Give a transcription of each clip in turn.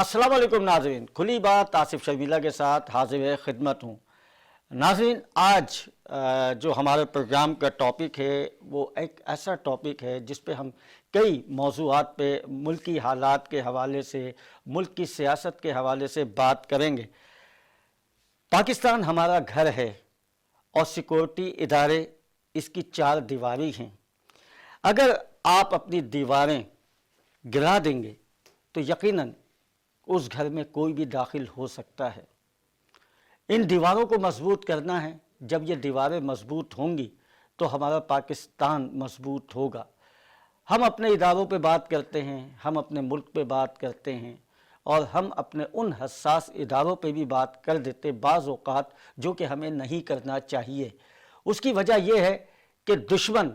अस्सलाम वालेकुम नाज़रीन, खुली बात आसिफ शर्मिला के साथ हाजिर खिदमत हूँ। नाज़रीन, आज जो हमारे प्रोग्राम का टॉपिक है वो एक ऐसा टॉपिक है जिस पे हम कई मौज़ूआत पे मुल्की हालात के हवाले से, मुल्क की सियासत के हवाले से बात करेंगे। पाकिस्तान हमारा घर है और सिक्योरिटी इदारे इसकी चार दीवारी हैं। अगर आप अपनी दीवारें गिरा देंगे तो यकीनन उस घर में कोई भी दाखिल हो सकता है। इन दीवारों को मजबूत करना है। जब ये दीवारें मजबूत होंगी तो हमारा पाकिस्तान मजबूत होगा। हम अपने इदारों पे बात करते हैं, हम अपने मुल्क पे बात करते हैं और हम अपने उन हसास इदारों पे भी बात कर देते बाज़ औक़ात, जो कि हमें नहीं करना चाहिए। उसकी वजह यह है कि दुश्मन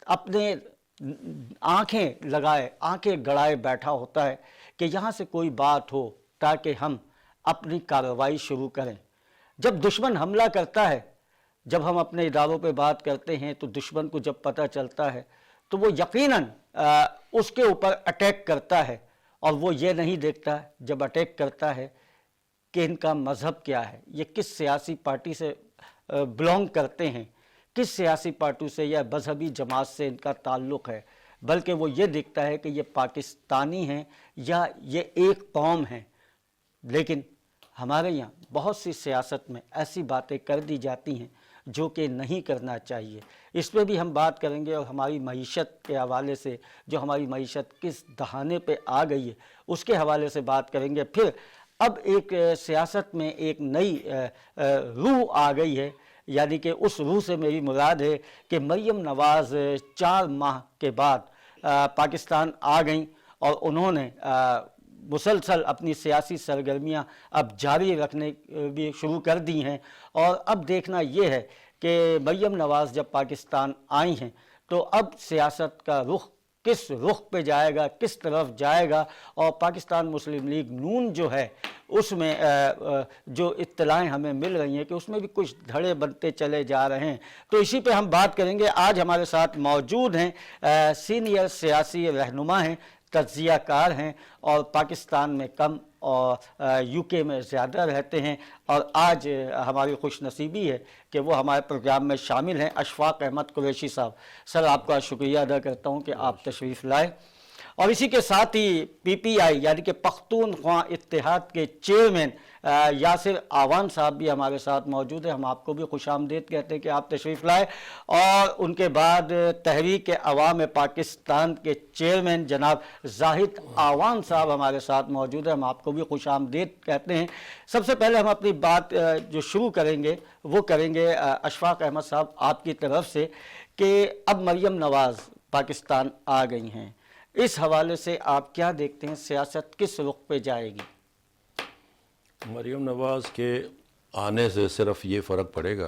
अपने आंखें लगाए, आंखें गड़ाए बैठा होता है कि यहाँ से कोई बात हो ताकि हम अपनी कार्रवाई शुरू करें। जब दुश्मन हमला करता है, जब हम अपने इदारों पे बात करते हैं तो दुश्मन को जब पता चलता है तो वो यकीनन उसके ऊपर अटैक करता है और वो ये नहीं देखता जब अटैक करता है कि इनका मज़हब क्या है, ये किस सियासी पार्टी से बिलोंग करते हैं, किस सियासी पार्टी से या मजहबी जमात से इनका ताल्लुक़ है, बल्कि वो ये देखता है कि ये पाकिस्तानी हैं या ये एक कौम है। लेकिन हमारे यहाँ बहुत सी सियासत में ऐसी बातें कर दी जाती हैं जो कि नहीं करना चाहिए। इस पर भी हम बात करेंगे और हमारी मईशत के हवाले से, जो हमारी मईशत किस दहाने पे आ गई है उसके हवाले से बात करेंगे। फिर अब एक सियासत में एक नई रूह आ गई है, यानी कि उस रूह से मेरी मुराद है कि मरियम नवाज़ 4 माह के बाद पाकिस्तान आ गईं और उन्होंने मुसलसल अपनी सियासी सरगर्मियां अब जारी रखने भी शुरू कर दी हैं। और अब देखना ये है कि मरियम नवाज़ जब पाकिस्तान आई हैं तो अब सियासत का रुख किस रुख पे जाएगा, किस तरफ जाएगा। और पाकिस्तान मुस्लिम लीग नून जो है उसमें जो इत्तलाएँ हमें मिल रही हैं कि उसमें भी कुछ धड़े बनते चले जा रहे हैं, तो इसी पे हम बात करेंगे। आज हमारे साथ मौजूद हैं सीनियर सियासी रहनुमा हैं, तज्ज़ियाकार हैं और पाकिस्तान में कम और यूके में ज़्यादा रहते हैं। और आज हमारी खुशनसीबी है कि वो हमारे प्रोग्राम में शामिल हैं, अशफाक अहमद कुरैशी साहब। सर, आपका शुक्रिया अदा करता हूँ कि आप तशरीफ़ लाए। और इसी के साथ ही PPI यानी कि पख्तूनख्वा इत्तेहाद के चेयरमैन यासिर आवान साहब भी हमारे साथ मौजूद हैं। हम आपको भी खुशामदीद कहते हैं कि आप तशरीफ़ लाए। और उनके बाद तहरीक अवाम पाकिस्तान के चेयरमैन जनाब जाहिद आवान साहब हमारे साथ मौजूद हैं। हम आपको भी खुशामदीद कहते हैं। सबसे पहले हम अपनी बात जो शुरू करेंगे वो करेंगे अशफाक अहमद साहब आपकी तरफ से कि अब मरियम नवाज़ पाकिस्तान आ गई हैं, इस हवाले से आप क्या देखते हैं, सियासत किस रुख पे जाएगी? मरियम नवाज़ के आने से सिर्फ ये फ़र्क पड़ेगा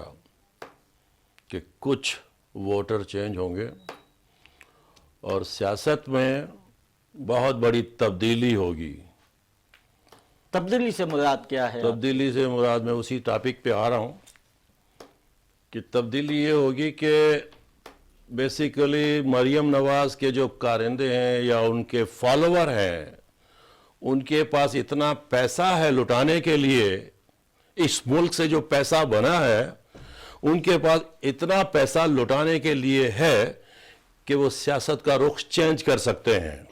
कि कुछ वोटर चेंज होंगे और सियासत में बहुत बड़ी तब्दीली होगी। तब्दीली से मुराद क्या है? तब्दीली से मुराद, मैं उसी टॉपिक पे आ रहा हूँ कि तब्दीली ये होगी कि बेसिकली मरियम नवाज़ के जो कारिंदे हैं या उनके फॉलोवर हैं, उनके पास इतना पैसा है लुटाने के लिए, इस मुल्क से जो पैसा बना है उनके पास इतना पैसा लुटाने के लिए है कि वो सियासत का रुख चेंज कर सकते हैं।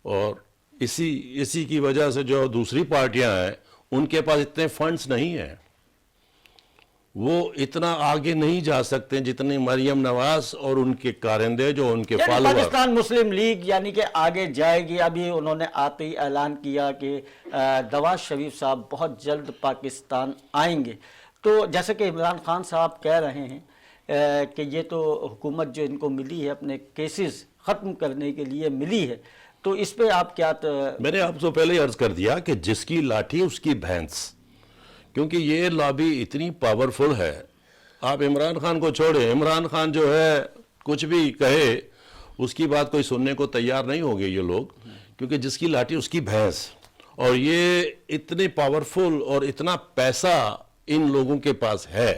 और इसी की वजह से जो दूसरी पार्टियां हैं उनके पास इतने फंड्स नहीं हैं, वो इतना आगे नहीं जा सकते जितनी मरियम नवाज़ और उनके कारिंदे जो उनके फॉलोअर। पाकिस्तान मुस्लिम लीग यानी कि आगे जाएगी। अभी उन्होंने आते ही ऐलान किया कि नवाज शरीफ साहब बहुत जल्द पाकिस्तान आएंगे। तो जैसे कि इमरान खान साहब कह रहे हैं कि ये तो हुकूमत जो इनको मिली है अपने केसेस ख़त्म करने के लिए मिली है, तो इस पर आप क्या? मैंने आपसे पहले ही अर्ज़ कर दिया कि जिसकी लाठी उसकी भैंस, क्योंकि ये लॉबी इतनी पावरफुल है। आप इमरान खान को छोड़े, इमरान खान जो है कुछ भी कहे उसकी बात कोई सुनने को तैयार नहीं होंगे ये लोग, क्योंकि जिसकी लाठी उसकी भैंस। और ये इतने पावरफुल और इतना पैसा इन लोगों के पास है।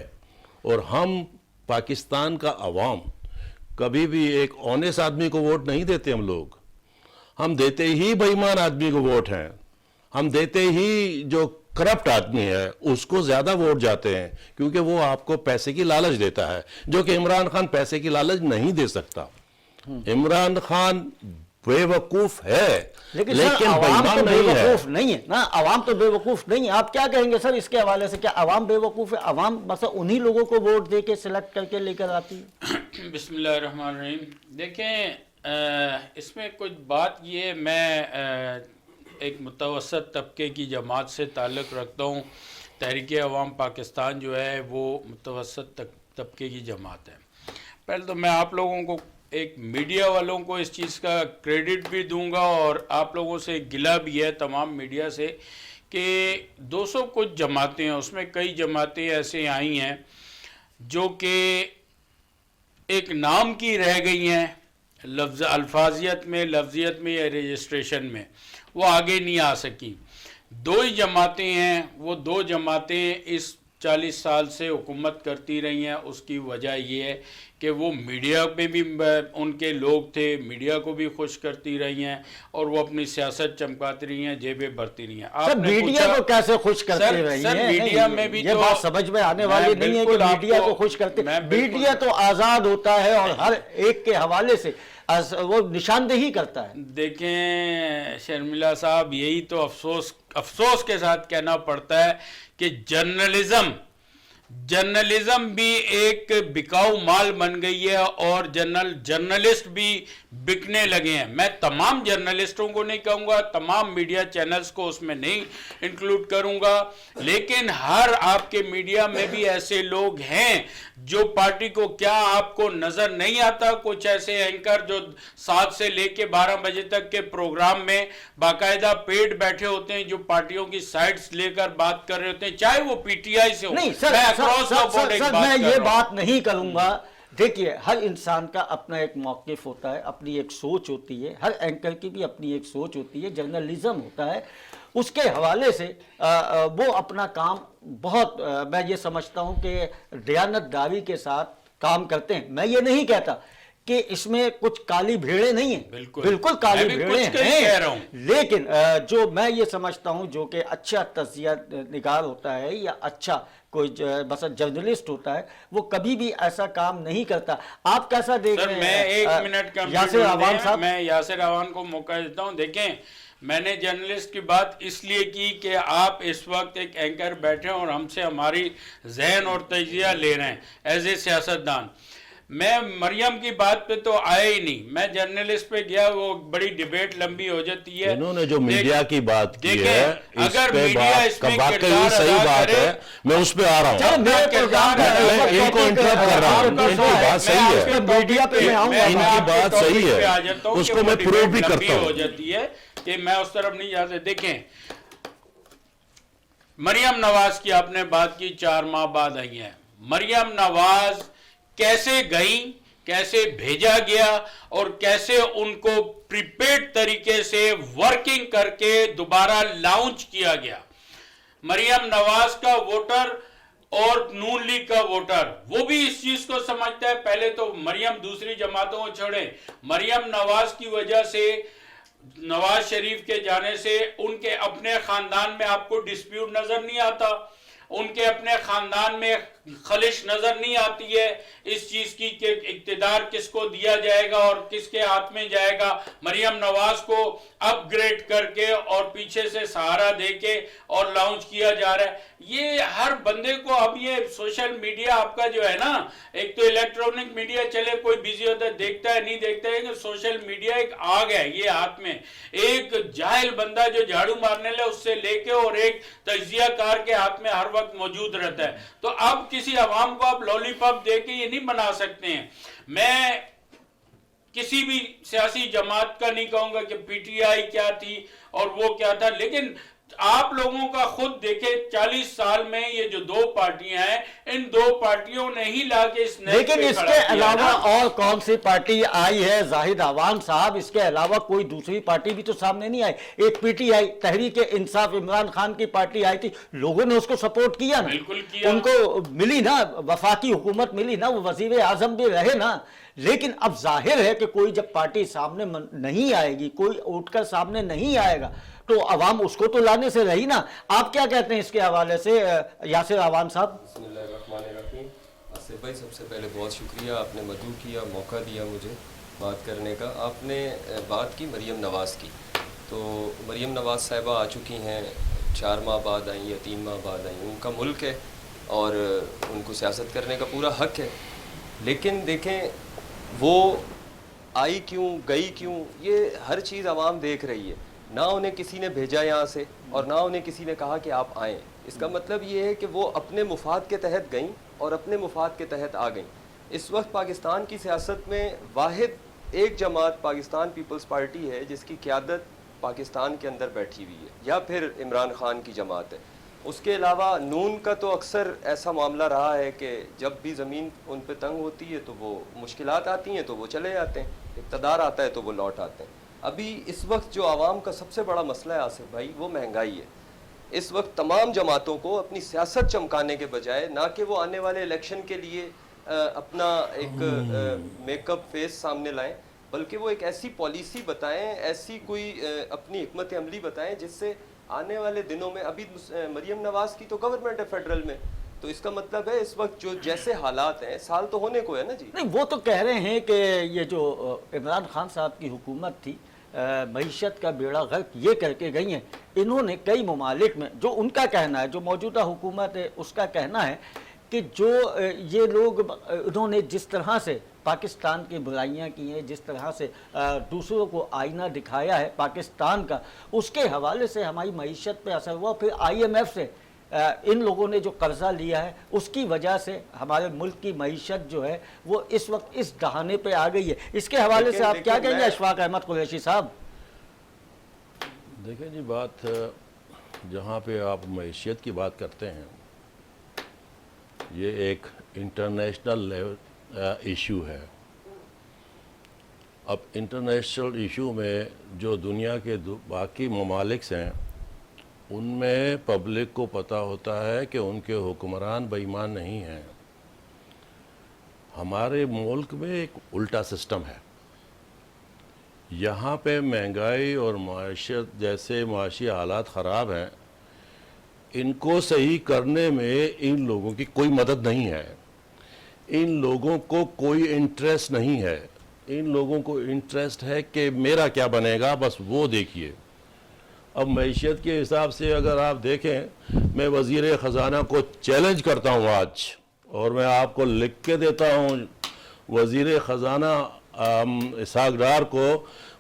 और हम पाकिस्तान का अवाम कभी भी एक ऑनेस्ट आदमी को वोट नहीं देते हम लोग। ہم دیتے ہی بے ایمان آدمی کو ووٹ ہیں, ہم دیتے ہی جو کرپٹ آدمی ہے اس کو زیادہ ووٹ جاتے ہیں, کیونکہ وہ آپ کو پیسے کی لالچ دیتا ہے, جو کہ عمران خان پیسے کی لالچ نہیں دے سکتا. عمران خان بے وقوف ہے لیکن بے عوام تو ایمان بے نہیں ہے. وقوف نہیں ہے نا, عوام تو بے وقوف نہیں ہے. آپ کیا کہیں گے سر اس کے حوالے سے, کیا عوام بے وقوف ہے؟ عوام مثلا انہی لوگوں کو ووٹ دے کے سلیکٹ کر کے لے کر آتی ہے. بسم اللہ الرحمن الرحیم. دیکھیں اس میں کچھ بات یہ ہے, میں ایک متوسط طبقے کی جماعت سے تعلق رکھتا ہوں. تحریک عوام پاکستان جو ہے وہ متوسط طبقے کی جماعت ہے. پہلے تو میں آپ لوگوں کو ایک میڈیا والوں کو اس چیز کا کریڈٹ بھی دوں گا, اور آپ لوگوں سے گلہ بھی ہے تمام میڈیا سے, کہ 200 کچھ جماعتیں ہیں, اس میں کئی جماعتیں ایسے آئی ہیں جو کہ ایک نام کی رہ گئی ہیں, الفاظیت میں, لفظیت میں یا رجسٹریشن میں, وہ آگے نہیں آ سکی. 2 ہی جماعتیں ہیں, وہ 2 جماعتیں اس 40 سال سے حکومت کرتی رہی ہیں. اس کی وجہ یہ ہے کہ وہ میڈیا پہ بھی ان کے لوگ تھے, میڈیا کو بھی خوش کرتی رہی ہیں, اور وہ اپنی سیاست چمکاتی رہی ہیں, جیبیں بھرتی رہی ہیں. سر میڈیا کو کیسے خوش کرتے رہی ہیں؟ میڈیا میں بھی یہ بات سمجھ میں آنے والی نہیں ہے کہ میڈیا کو خوش کرتے. میڈیا تو آزاد ہوتا ہے اور ہر ایک کے حوالے سے وہ نشاندہی کرتا ہے. دیکھیں شرمیلا صاحب, یہی تو افسوس کے ساتھ کہنا پڑتا ہے کہ جرنلزم بھی ایک بکاؤ مال بن گئی ہے, اور جرنلسٹ بھی بکنے لگے ہیں. میں تمام جرنلسٹوں کو نہیں کہوں گا, تمام میڈیا چینلز کو اس میں نہیں انکلوڈ کروں گا, لیکن ہر آپ کے میڈیا میں بھی ایسے لوگ ہیں جو پارٹی کو, کیا آپ کو نظر نہیں آتا کچھ ایسے اینکر جو 7 سے لے کے 12 بجے تک کے پروگرام میں باقاعدہ پیڈ بیٹھے ہوتے ہیں, جو پارٹیوں کی سائٹس لے کر بات کر رہے ہوتے ہیں, چاہے وہ پی ٹی آئی سے ہو. نہیں سر میں یہ بات نہیں کروں گا. دیکھیے ہر انسان کا اپنا ایک موقف ہوتا ہے, اپنی ایک سوچ ہوتی ہے, ہر اینکر کی بھی اپنی ایک سوچ ہوتی ہے, جرنلزم ہوتا ہے. اس کے حوالے سے وہ اپنا کام بہت, میں یہ سمجھتا ہوں کہ دیانت داری کے ساتھ کام کرتے ہیں. میں یہ نہیں کہتا کہ اس میں کچھ کالی بھیڑیں نہیں ہیں, بالکل کالی بھیڑیں ہیں, لیکن جو میں یہ سمجھتا ہوں جو کہ اچھا تجزیہ نگار ہوتا ہے یا اچھا کوئی مثلا جرنلسٹ ہوتا ہے, وہ کبھی بھی ایسا کام نہیں کرتا. آپ کیسا دیکھ رہے ہیں؟ میں 1 منٹ کا یاسر عوان صاحب, میں یاسر عوان کو موقع دیتا ہوں. دیکھیں میں نے جرنلسٹ کی بات اس لیے کی کہ آپ اس وقت ایک اینکر بیٹھے ہیں اور ہم سے ہماری ذہن اور تجزیہ لے رہے ہیں ایز اے سیاستدان. میں مریم کی بات پہ تو آیا ہی نہیں, میں جرنلسٹ پہ گیا, وہ بڑی ڈیبیٹ لمبی ہو جاتی ہے. انہوں نے جو میڈیا کی بات کی ہے, اگر میڈیا اس میں واقعی صحیح بات ہے, میں اس پہ آ رہا ہوں, ان کو انٹرپٹ کر رہا ہوں, ان کی بات صحیح ہے, میڈیا پہ میں آؤں گا, ان کی بات صحیح ہے, اس کو میں پروو بھی کرتا ہوں. ہو جاتی ہے کہ میں اس طرف نہیں جاتا. دیکھیں مریم نواز کی آپ نے بات کی, 4 ماہ بعد آئی ہیں. مریم نواز کیسے گئیں, کیسے بھیجا گیا, اور کیسے ان کو پریپیڈ طریقے سے ورکنگ کر کے دوبارہ لانچ کیا گیا. مریم نواز کا ووٹر اور نون لیگ کا ووٹر وہ بھی اس چیز کو سمجھتا ہے. پہلے تو مریم دوسری جماعتوں کو چھوڑیں, مریم نواز کی وجہ سے, نواز شریف کے جانے سے ان کے اپنے خاندان میں آپ کو ڈسپیوٹ نظر نہیں آتا, ان کے اپنے خاندان میں خلش نظر نہیں آتی ہے اس چیز کی کہ اقتدار کس کو دیا جائے گا اور کس کے ہاتھ میں جائے گا. مریم نواز کو اپ گریڈ کر کے اور پیچھے سے سہارا دے کے اور لانچ کیا جا رہا ہے. یہ ہر بندے کو اب یہ سوشل میڈیا آپ کا جو ہے نا, ایک تو الیکٹرونک میڈیا چلے کوئی بیزی ہوتا ہے, دیکھتا ہے نہیں دیکھتا ہے, کہ سوشل میڈیا ایک آگ ہے یہ ہاتھ میں. ایک جاہل بندہ جو جھاڑو مارنے لے اس سے لے کے اور ایک تجزیہ کار کے ہاتھ میں ہر وقت موجود رہتا ہے. تو اب کسی عوام کو آپ لولی پاپ دے کے یہ نہیں بنا سکتے ہیں. میں کسی بھی سیاسی جماعت کا نہیں کہوں گا کہ پی ٹی آئی کیا تھی اور وہ کیا تھا, لیکن آپ لوگوں کا خود دیکھیں 40 سال میں یہ جو 2 پارٹیاں ہیں, ان 2 پارٹیوں نے ہی لا کے اس نیک لیکن اس کے علاوہ اور کون سی پارٹی آئی ہے زاہد عوان صاحب؟ اس کے علاوہ کوئی دوسری پارٹی بھی تو سامنے نہیں آئی. ایک P T I, Tehreek Insaf, Imran Khan کی پارٹی آئی تھی, لوگوں نے اس کو سپورٹ کیا نا, بالکل کیا, ان کو ملی نا وفاقی حکومت ملی نا, وہ وزیر اعظم بھی رہے نا. لیکن اب ظاہر ہے کہ کوئی جب پارٹی سامنے نہیں آئے گی, کوئی اٹھ کر سامنے نہیں آئے گا, تو عوام اس کو تو لانے سے رہی نا. آپ کیا کہتے ہیں اس کے حوالے سے یاسر عوان صاحب؟ بسم اللہ الرحمن الرحیم. آصف بھائی سب سے پہلے بہت شکریہ, آپ نے مدعو کیا, موقع دیا مجھے بات کرنے کا. آپ نے بات کی مریم نواز کی, تو مریم نواز صاحبہ آ چکی ہیں, 4 ماہ بعد آئیں یا 3 ماہ بعد آئیں. ان کا ملک ہے اور ان کو سیاست کرنے کا پورا حق ہے, لیکن دیکھیں وہ آئی کیوں, گئی کیوں, یہ ہر چیز عوام دیکھ رہی ہے. نہ انہیں کسی نے بھیجا یہاں سے اور نہ انہیں کسی نے کہا کہ آپ آئیں. اس کا مطلب یہ ہے کہ وہ اپنے مفاد کے تحت گئیں اور اپنے مفاد کے تحت آ گئیں. اس وقت پاکستان کی سیاست میں واحد ایک جماعت پاکستان پیپلز پارٹی ہے جس کی قیادت پاکستان کے اندر بیٹھی ہوئی ہے, یا پھر عمران خان کی جماعت ہے. اس کے علاوہ نون کا تو اکثر ایسا معاملہ رہا ہے کہ جب بھی زمین ان پہ تنگ ہوتی ہے تو وہ مشکلات آتی ہیں تو وہ چلے جاتے ہیں, اقتدار آتا ہے تو وہ لوٹ آتے ہیں. ابھی اس وقت جو عوام کا سب سے بڑا مسئلہ ہے آصف بھائی, وہ مہنگائی ہے. اس وقت تمام جماعتوں کو اپنی سیاست چمکانے کے بجائے, نہ کہ وہ آنے والے الیکشن کے لیے اپنا ایک میک اپ فیس سامنے لائیں, بلکہ وہ ایک ایسی پالیسی بتائیں, ایسی کوئی اپنی حکمت عملی بتائیں جس سے آنے والے دنوں میں, ابھی مریم نواز کی تو گورنمنٹ ہے فیڈرل میں, تو اس کا مطلب ہے اس وقت جو جیسے حالات ہیں, سال تو ہونے کو ہے نا جی. نہیں, وہ تو کہہ رہے ہیں کہ یہ جو عمران خان صاحب کی حکومت تھی, معیشت کا بیڑا غرق یہ کر کے گئی ہیں. انہوں نے کئی ممالک میں, جو ان کا کہنا ہے, جو موجودہ حکومت ہے اس کا کہنا ہے کہ جو یہ لوگ, انہوں نے جس طرح سے پاکستان کی برائیاں کی ہیں, جس طرح سے دوسروں کو آئینہ دکھایا ہے پاکستان کا, اس کے حوالے سے ہماری معیشت پہ اثر ہوا. پھر IMF سے ان لوگوں نے جو قرضہ لیا ہے اس کی وجہ سے ہمارے ملک کی معیشت جو ہے وہ اس وقت اس دہانے پہ آ گئی ہے. اس کے حوالے سے آپ کیا کہیں گے اشفاق احمد قریشی صاحب؟ دیکھیں جی, بات جہاں پہ آپ معیشت کی بات کرتے ہیں, یہ ایک انٹرنیشنل لیول ایشو ہے. اب انٹرنیشنل ایشو میں جو دنیا کے باقی ممالک ہیں, ان میں پبلک کو پتہ ہوتا ہے کہ ان کے حکمران بے ایمان نہیں ہیں. ہمارے ملک میں ایک الٹا سسٹم ہے. یہاں پہ مہنگائی اور معیشت جیسے معاشی حالات خراب ہیں, ان کو صحیح کرنے میں ان لوگوں کی کوئی مدد نہیں ہے. ان لوگوں کو کوئی انٹرسٹ نہیں ہے. ان لوگوں کو انٹرسٹ ہے کہ میرا کیا بنے گا, بس وہ دیکھیے. اب معیشت کے حساب سے اگر آپ دیکھیں, میں وزیر خزانہ کو چیلنج کرتا ہوں آج, اور میں آپ کو لکھ کے دیتا ہوں, وزیر خزانہ اسحاق ڈار کو,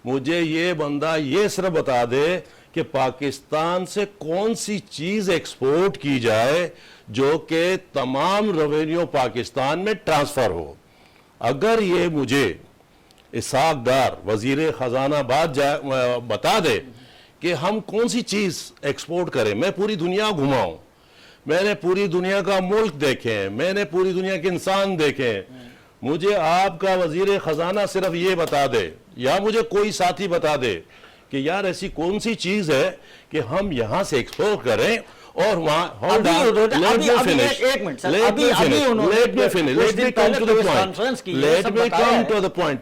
مجھے یہ بندہ یہ صرف بتا دے کہ پاکستان سے کون سی چیز ایکسپورٹ کی جائے جو کہ تمام ریونیو پاکستان میں ٹرانسفر ہو. اگر یہ مجھے اسحاق ڈار وزیر خزانہ بتا دے کہ ہم کون سی چیز ایکسپورٹ کریں, میں پوری دنیا گھماؤں, میں نے پوری دنیا کا ملک دیکھیں, میں نے پوری دنیا کے انسان دیکھیں, مجھے آپ کا وزیر خزانہ صرف یہ بتا دے, یا مجھے کوئی ساتھی بتا دے کہ یار ایسی کون سی چیز ہے کہ ہم یہاں سے ایکسپورٹ کریں اور وہاں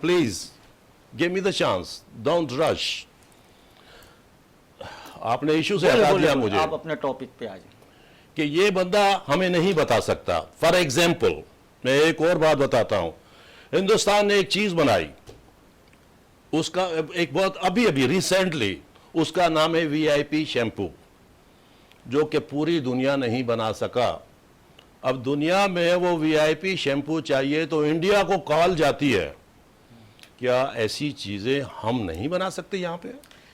please give me the chance, don't rush. آپ نے ایشو سے ہٹا دیا مجھے, آپ اپنے ٹاپک پہ آ جائیں. کہ یہ بندہ ہمیں نہیں بتا سکتا. فار ایگزامپل میں ایک اور بات بتاتا ہوں, ہندوستان نے ایک چیز بنائی, اس کا ایک بہت ابھی ریسنٹلی, اس کا نام ہے VIP شیمپو, جو کہ پوری دنیا نہیں بنا سکا. اب دنیا میں وہ VIP شیمپو چاہیے تو انڈیا کو کال جاتی ہے. کیا ایسی چیزیں ہم نہیں بنا سکتے یہاں پہ؟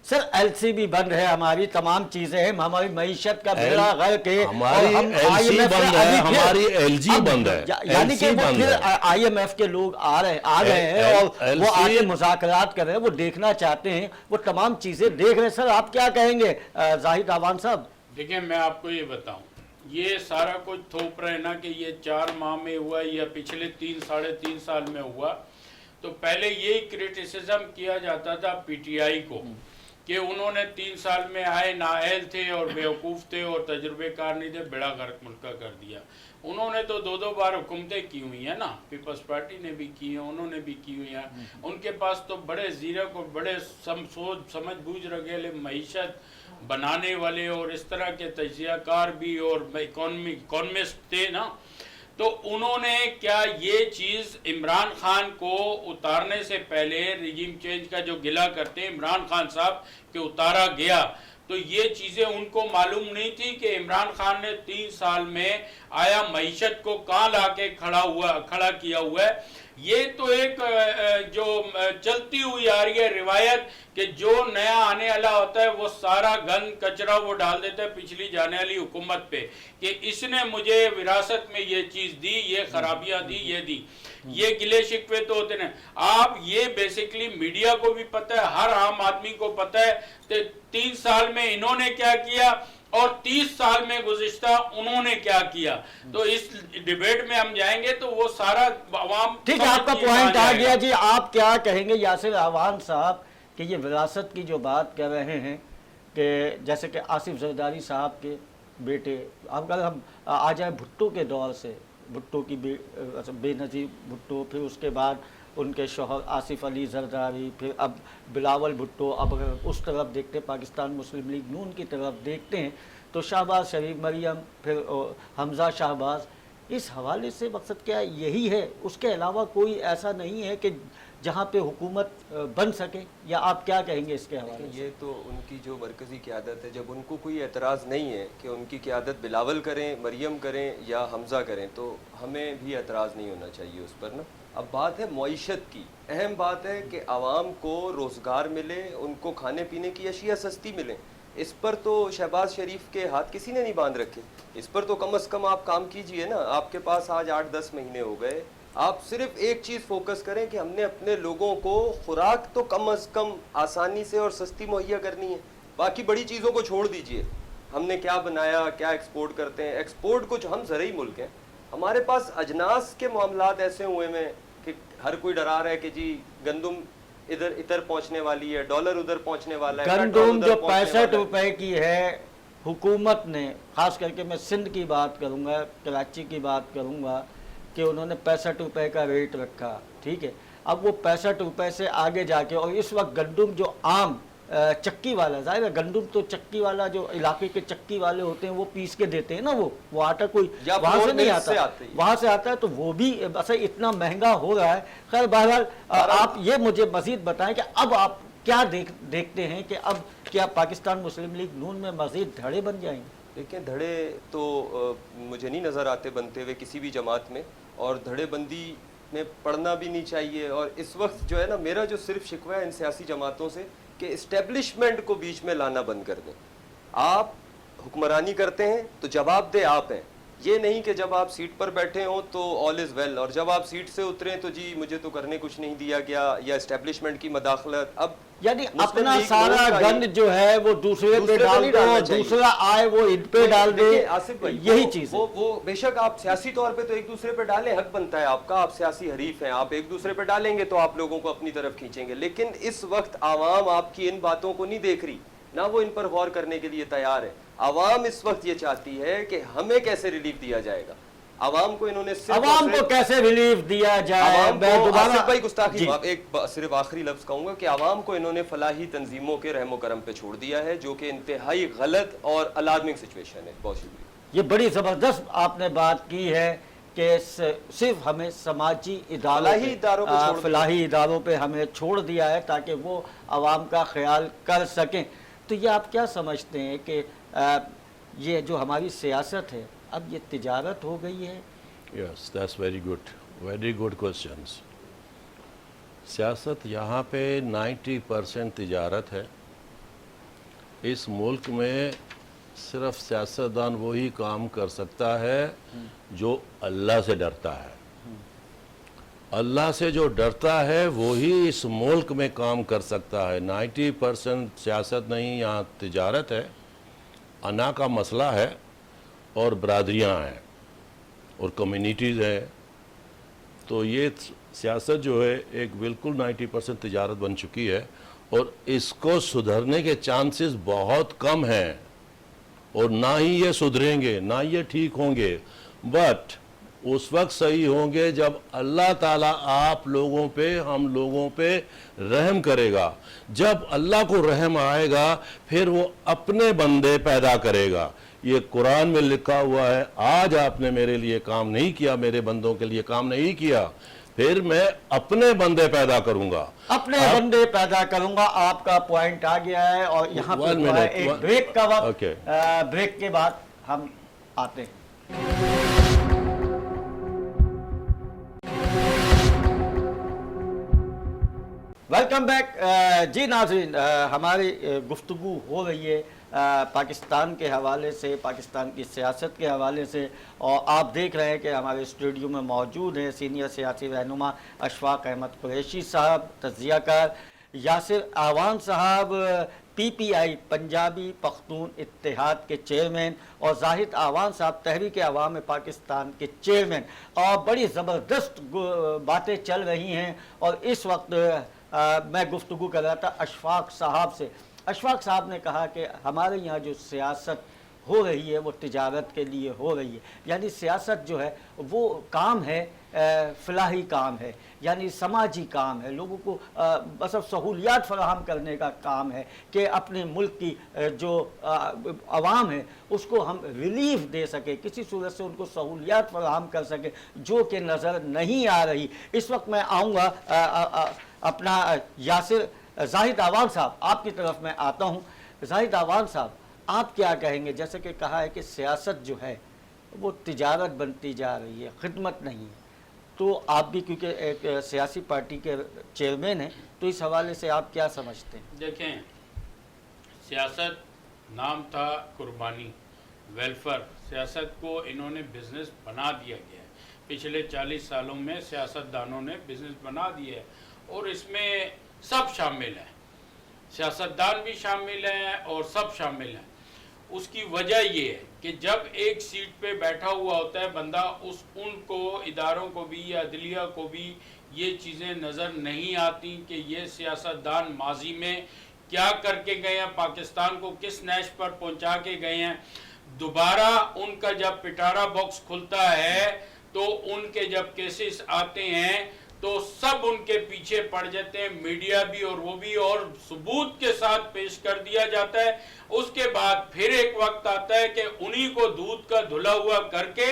سر LC بھی بند ہے, ہماری تمام چیزیں ہیں, ہماری معیشت کا بیڑا غرق ہے, ہماری LC بند ہے, ہماری LG بند ہے, یعنی کہ وہ پھر IMF کے لوگ آ گئے ہیں اور وہ آ کے مذاکرات کر رہے ہیں, وہ دیکھنا چاہتے ہیں, وہ تمام چیزیں دیکھ رہے ہیں. سر آپ کیا کہیں گے زاہد عوان صاحب؟ دیکھیں میں آپ کو یہ بتاؤں, یہ سارا کچھ تھوپ رہے نا کہ یہ 4 ماہ میں ہوا یا پچھلے 3-3.5 سال میں ہوا, تو پہلے یہی کرٹیسزم کیا جاتا تھا PTI کو کہ انہوں نے 3 سال میں آئے, نااہل تھے اور بیوقوف تھے اور تجربے کار نہیں تھے, بیڑا غرق ملک کا کر دیا. उन्होंने तो 2-2 बार हुकूमतें की हुई हैं ना, पीपल्स पार्टी ने भी की है, उन्होंने भी की हुई हैं। उनके पास तो बड़े ज़ीरक और बड़े सोच समझ बूझ रखेले मईशत बनाने वाले और इस तरह के तजियाकार भी और इकोनॉमिस्ट थे ना। तो उन्होंने क्या ये चीज़ इमरान खान को उतारने से पहले, रिजीम चेंज का जो गिला करते हैं इमरान खान साहब के उतारा गया, तो ये चीज़ें उनको मालूम नहीं थी कि इमरान खान ने 3 साल में आया मईशत को कहाँ लाके खड़ा किया हुआ है। ये तो एक जो चलती हुई आ रही है रिवायत कि जो नया आने वाला होता है वो सारा गंद कचरा वो डाल देता है पिछली जाने वाली हुकूमत पे कि इसने मुझे विरासत में ये चीज़ दी, ये खराबियां दी, ये दी। ये गिले शिकवे तो होते हैं। आप ये बेसिकली मीडिया को भी पता है, हर आम आदमी को पता है कि 3 साल में इन्होंने क्या किया और 30 साल में गुज़िश्ता उन्होंने क्या किया। तो इस डिबेट में हम जाएंगे तो वो सारा आवाम, ठीक है, आपका पॉइंट आ गया जी। आप क्या कहेंगे यासिर अवान साहब कि ये विरासत की जो बात कर रहे हैं कि जैसे कि आसिफ जरदारी साहब के बेटे, अगर हम आ जाए भुट्टो के दौर से, भुट्टो की बेनज़ीर भुट्टो, फिर उसके बाद उनके शौहर आसिफ अली जरदारी, फिर अब बिलावल भुट्टो, अब अगर उस तरफ देखते हैं पाकिस्तान मुस्लिम लीग नून की तरफ देखते हैं तो शहबाज शरीफ मरियम, फिर हमज़ा शहबाज। इस हवाले से मकसद क्या यही है, उसके अलावा कोई ऐसा नहीं है कि जहाँ पे हुकूमत बन सके, या आप क्या कहेंगे इसके हवाले से? ये तो उनकी जो मरकज़ी क़यादत है, जब उनको कोई एतराज़ नहीं है कि उनकी क़यादत बिलावल करें, मरियम करें या हमज़ा करें, तो हमें भी एतराज़ नहीं होना चाहिए उस पर ना। अब बात है मईशत की, अहम बात है कि आवाम को रोज़गार मिले, उनको खाने पीने की अशिया सस्ती मिलें। इस पर तो शहबाज शरीफ के हाथ किसी ने नहीं बांध रखे। इस पर तो कम से कम आप काम कीजिए ना। आपके पास आज 8-10 महीने हो गए, आप सिर्फ एक चीज़ फोकस करें कि हमने अपने लोगों को खुराक तो कम से कम आसानी से और सस्ती मुहैया करनी है। बाकी बड़ी चीज़ों को छोड़ दीजिए, हमने क्या बनाया, क्या एक्सपोर्ट करते हैं। एक्सपोर्ट कुछ, हम ज़रूरी मुल्क हैं, हमारे पास अजनास के मामलात ऐसे हुए हैं कि हर कोई डरा रहा है कि जी गंदुम इधर पहुंचने वाली है, डॉलर उधर पहुंचने वाला है। गंदुम जो 65 रुपए की है, हुकूमत ने, खास करके मैं सिंध की बात करूंगा, कराची की बात करूंगा कि उन्होंने 65 रुपए का रेट रखा, ठीक है। अब वो 65 रुपए से आगे जाके, और इस वक्त गंदुम जो आम चक्की वाला, जाहिर है गंदुम तो चक्की वाला, जो इलाके के चक्की वाले होते हैं वो पीस के देते हैं ना, वो आटा कोई वहाँ से नहीं आता, वहाँ से आता है, तो वो भी बस इतना महंगा हो रहा है। खैर बहरहाल आप ये मुझे मजीद बताएं कि अब आप क्या देखते हैं कि अब क्या पाकिस्तान मुस्लिम लीग नून में मजीद धड़े बन जाएंगे? देखिए, धड़े तो मुझे नहीं नज़र आते बनते हुए किसी भी जमात में, और धड़ेबंदी में पढ़ना भी नहीं चाहिए। और इस वक्त जो है ना, मेरा जो सिर्फ शिकवा है इन सियासी जमातों से कि इस्टेब्लिशमेंट को बीच में लाना बंद कर दें। आप हुक्मरानी करते हैं तो जवाबदेह आप हैं, ये नहीं कि जब आप सीट पर बैठे हो तो ऑल इज़ वेल, और जब आप सीट से उतरें तो जी मुझे तो करने कुछ नहीं दिया गया, या इस्टेब्लिशमेंट की मदाखलत। अब यानी अपना सारा गंद जो है वो दूसरे पे डाल दो, दूसरा आए वो इन पे डाल दे, आसिफ भाई, यही चीज है। वो बेशक आप सियासी तौर पे तो एक दूसरे पे डालें, हक बनता है आपका, आप सियासी हरीफ हैं, आप एक दूसरे पे डालेंगे तो आप लोगों को अपनी तरफ खींचेंगे। लेकिन इस वक्त आवाम आपकी इन बातों को नहीं देख रही, ना वो इन पर गौर करने के लिए तैयार है। आवाम इस वक्त ये चाहती है कि हमें कैसे रिलीफ दिया जाएगा। आवाम को इन्होंने आवाम को कैसे रिलीफ दिया जाए, मैं दोबारा भाई गुस्ताखी सिर्फ आखिरी लफ्ज कहूंगा कि आवाम को इन्होंने फलाही तंजीमों के रहमो करम पे छोड़ दिया है, जो कि इंतहाई गलत और अलार्मिंग सिचुएशन है। बहुत शुक्रिया। ये बड़ी जबरदस्त आपने बात की है कि सिर्फ हमें समाजी फलाही इदारों पे हमें छोड़ दिया है ताकि वो आवाम का ख्याल कर सकें। तो ये आप क्या समझते हैं कि ये जो हमारी सियासत है अब ये तिजारत हो गई है? Yes, that's very good questions. सियासत यहाँ पे 90% तिजारत है। इस मुल्क में सिर्फ सियासतदान वही काम कर सकता है जो अल्लाह से डरता है। अल्लाह से जो डरता है वही इस मुल्क में काम कर सकता है। 90% सियासत नहीं, यहाँ तिजारत है, अना का मसला है, और बरादरियाँ हैं और कम्युनिटीज़ हैं। तो ये सियासत जो है एक बिल्कुल 90% तिजारत बन चुकी है, और इसको सुधरने के चांसेस बहुत कम हैं, और ना ही ये सुधरेंगे, ना ये ठीक होंगे। बट उस वक्त सही होंगे जब अल्लाह ताला आप लोगों पे, हम लोगों पे रहम करेगा। जब अल्लाह को रहम आएगा फिर वो अपने बंदे पैदा करेगा। ये कुरान में लिखा हुआ है, आज आपने मेरे लिए काम नहीं किया, मेरे बंदों के लिए काम नहीं किया, फिर मैं अपने बंदे पैदा करूंगा। अपने बंदे पैदा करूंगा। आपका पॉइंट आ गया है और यहाँ पे One जो है minute, एक one- ब्रेक का वक्त। Okay. ब्रेक के बाद हम आते हैं। Welcome back. जी नाज़रीन, हमारी गुफ्तगू हो रही है पाकिस्तान के हवाले से, पाकिस्तान की सियासत के हवाले से, और आप देख रहे हैं कि हमारे स्टूडियो में मौजूद हैं सीनियर सियासी रहनुमा अशफाक अहमद कुरैशी साहब, तज़कियाकार यासिर आवान साहब, PPI पंजाबी पख्तून इत्तेहाद के चेयरमैन, और जाहिद आवान साहब तहरीक अवाम पाकिस्तान के चेयरमैन। और बड़ी ज़बरदस्त बातें चल रही हैं और इस वक्त मैं गुफ्तगू कर रहा था अशफाक साहब से। अशफाक साहब ने कहा कि हमारे यहाँ जो सियासत हो रही है वो तिजारत के लिए हो रही है, यानी सियासत जो है वो काम है, फलाही काम है, यानी समाजी काम है, लोगों को बस सहूलियात फराहम करने का काम है कि अपने मुल्क की जो आवाम है उसको हम रिलीफ दे सके, किसी सूरत से उनको सहूलियात फराहम कर सके जो कि नज़र नहीं आ रही। इस वक्त मैं आऊँगा अपना यासिर जाहिद आवान साहब, आपकी तरफ मैं आता हूँ। जाहिद आवान साहब, आप क्या कहेंगे? जैसे कि कहा है कि सियासत जो है वो तिजारत बनती जा रही है, खिदमत नहीं है, तो आप भी क्योंकि एक सियासी पार्टी के चेयरमैन हैं, तो इस हवाले से आप क्या समझते हैं? देखें, सियासत नाम था कुर्बानी, वेलफेयर। सियासत को इन्होंने बिजनेस बना दिया गया है। पिछले 40 सालों में सियासतदानों ने बिजनेस बना दिया है और इसमें सब शामिल हैं, सियासतदान भी शामिल हैं और सब शामिल हैं। उसकी वजह ये है कि जब एक सीट पे बैठा हुआ होता है बंदा, उनको इदारों को भी या अदलिया को भी ये चीज़ें नज़र नहीं आती कि ये सियासतदान माजी में क्या करके गए हैं, पाकिस्तान को किस नैश पर पहुंचा के गए हैं। दोबारा उनका जब पिटारा बॉक्स खुलता है तो उनके जब केसेस आते हैं तो सब उनके पीछे पड़ जाते हैं, मीडिया भी और वो भी, और सबूत के साथ पेश कर दिया जाता है। उसके बाद फिर एक वक्त आता है कि उन्हीं को दूध का धुला हुआ करके